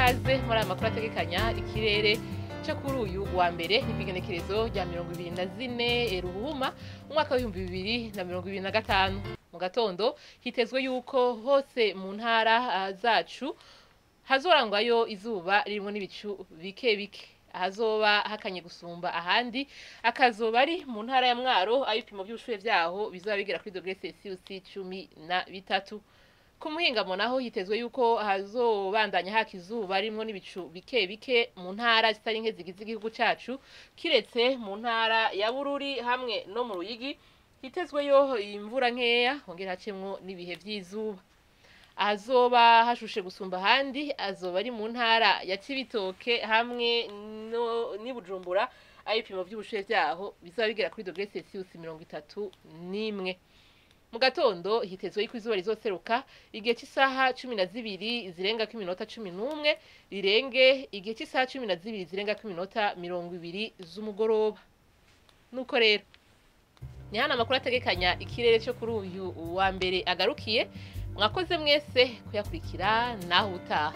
ikaze muri aya makuru ategekanya ikirere cyo kuri uyu wa mbere n'igenekerezo rya 24 Ruhuma umwaka wa 2025. Mu gatondo hitezwe yuko hose mu ntara zacu hazorangwayo izuba ririmo n'ibicu bike bike, ahazoba hakanye gusumba ahandi akazoba ari mu ntara ya Mwaro aho ibipimo by'ubushuhe vyaho bizoba bigera kuri degre Celsius 13. Ku muhingamo naho hitezwe yuko hazobandanya haka izuba ririmo n'ibicu bike bike mu ntara zitari nke zigize igihugu cacu, kiretse mu ntara ya Bururi hamwe no mu Ruyigi hitezweyo imvura nkeya hongera hacemwo n'ibihe vy'izuba. Ahazoba hashushe gusumba ahandi azoba ari mu ntara ya Cibitoke hamwe n'i Bujumbura aho ibipimo by'ubushuhe vyaho bizoba bigera kuri degre Celsius 31. Mu gatondo hitezwe yuko izuba rizoseruka igihe cy'isaha 12 zirenga ku minota 11 rirenge igihe cy'isaha 12 zirenga ku minota 20 z'umugoroba. Nuko rero ni hano amakuru ategekanya ikirere cyo kuri uyu wa mbere agarukiye. Mwakoze mwese kuyakurikira naho utaha.